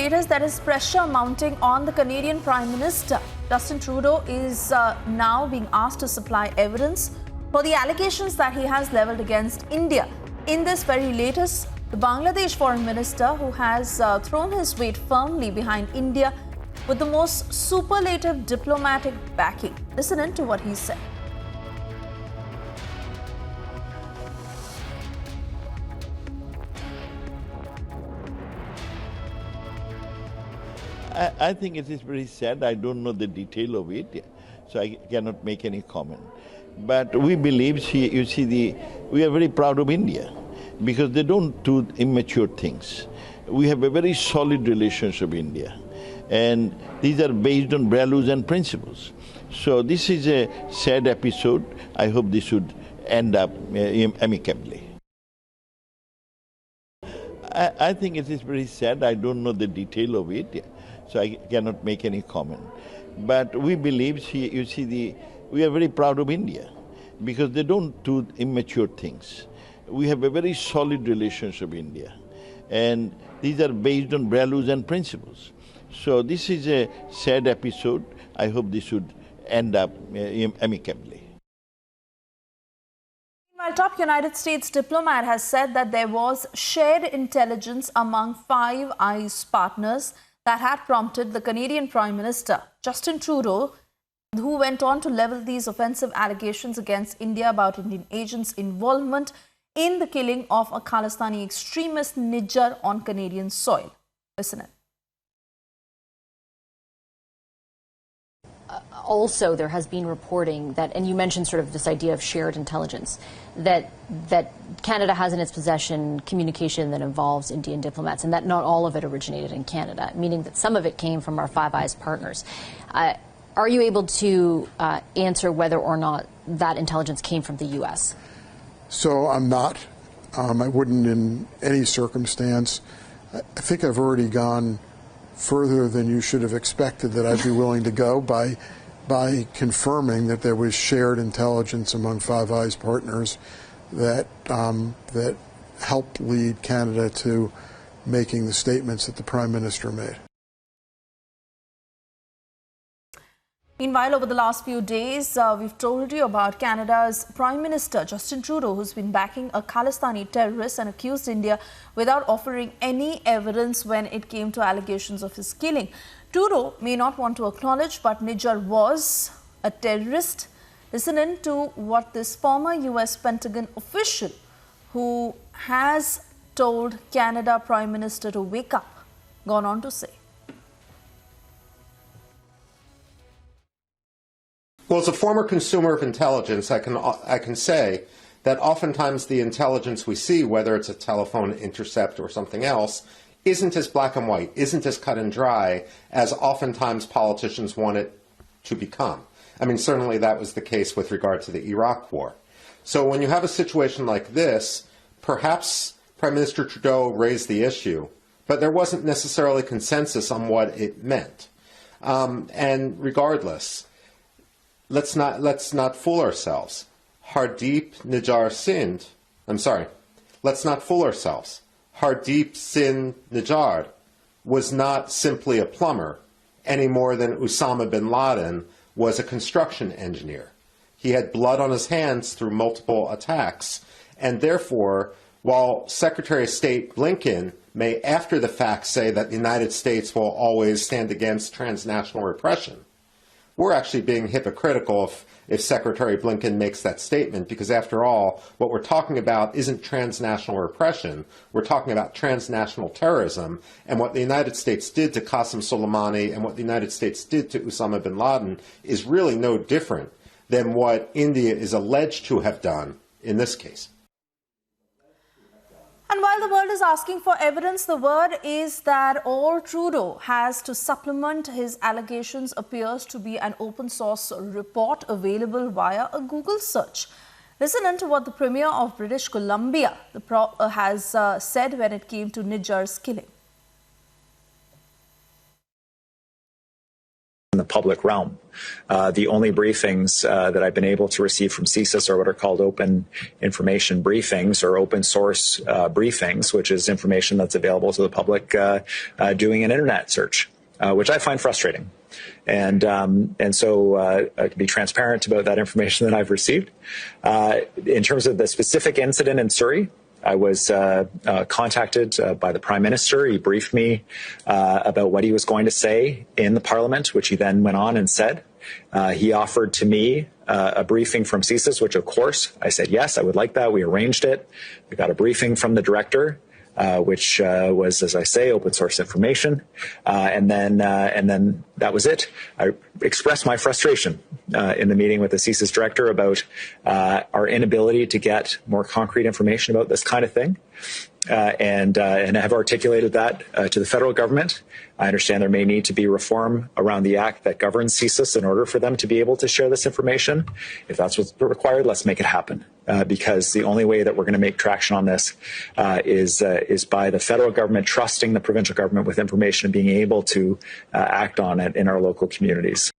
latest, there is pressure mounting on the Canadian Prime Minister. Justin Trudeau is now being asked to supply evidence for the allegations that he has leveled against India. In this very latest, the Bangladesh Foreign Minister, who has thrown his weight firmly behind India with the most superlative diplomatic backing. Listen in to what he said. I think it is very sad. I don't know the detail of it, so I cannot make any comment. But we believe, we are very proud of India because they don't do immature things. We have a very solid relationship with India, and these are based on values and principles. So this is a sad episode. I hope this should end up amicably. I think it is very sad. I don't know the detail of it, so I cannot make any comment. But we believe, we are very proud of India because they don't do immature things. We have a very solid relationship with India, and these are based on values and principles. So this is a sad episode. I hope this should end up amicably. Meanwhile, top United States diplomat has said that there was shared intelligence among Five Eyes partners that had prompted the Canadian Prime Minister, Justin Trudeau, who went on to level these offensive allegations against India about Indian agents' involvement in the killing of a Khalistani extremist Nijar on Canadian soil. Listen in. Also, there has been reporting that, and you mentioned sort of this idea of shared intelligence, that Canada has in its possession communication that involves Indian diplomats, and that not all of it originated in Canada, meaning that some of it came from our Five Eyes partners. Are you able to answer whether or not that intelligence came from the U.S.? So I'm not. I wouldn't in any circumstance. I think I've already gone further than you should have expected that I'd be willing to go by confirming that there was shared intelligence among Five Eyes partners that helped lead Canada to making the statements that the Prime Minister made. Meanwhile, over the last few days, we've told you about Canada's Prime Minister, Justin Trudeau, who's been backing a Khalistani terrorist and accused India without offering any evidence when it came to allegations of his killing. Trudeau may not want to acknowledge, but Nijar was a terrorist. Listen in to what this former US Pentagon official, who has told Canada Prime Minister to wake up, gone on to say. Well, as a former consumer of intelligence, I can say that oftentimes the intelligence we see, whether it's a telephone intercept or something else, isn't as black and white, isn't as cut and dry as oftentimes politicians want it to become. I mean, certainly that was the case with regard to the Iraq War. So when you have a situation like this, perhaps Prime Minister Trudeau raised the issue, but there wasn't necessarily consensus on what it meant. And regardless, let's not fool ourselves. Hardeep Nijar Singh, let's not fool ourselves. Hardeep Singh Nijar was not simply a plumber any more than Osama bin Laden was a construction engineer. He had blood on his hands through multiple attacks, and therefore, while Secretary of State Blinken may after the fact say that the United States will always stand against transnational repression, we're actually being hypocritical if Secretary Blinken makes that statement, because after all, what we're talking about isn't transnational repression. We're talking about transnational terrorism, and what the United States did to Qasem Soleimani and what the United States did to Osama bin Laden is really no different than what India is alleged to have done in this case. And while the world is asking for evidence, the word is that all Trudeau has to supplement his allegations appears to be an open source report available via a Google search. Listen in to what the Premier of British Columbia has said when it came to Nijar's killing. The public realm. The only briefings that I've been able to receive from CSIS are what are called open information briefings or open source briefings, which is information that's available to the public doing an internet search, which I find frustrating. And so I can be transparent about that information that I've received. In terms of the specific incident in Surrey, I was contacted by the Prime Minister. He briefed me about what he was going to say in the Parliament, which he then went on and said. He offered to me a briefing from CSIS, which of course I said yes, I would like that. We arranged it. We got a briefing from the director, which was, as I say, open source information, and then that was it. I expressed my frustration in the meeting with the CSIS director about our inability to get more concrete information about this kind of thing, and I have articulated that to the federal government. I understand there may need to be reform around the act that governs CSIS in order for them to be able to share this information. If that's what's required, let's make it happen. Because the only way that we're going to make traction on this is by the federal government trusting the provincial government with information and being able to act on it in our local communities.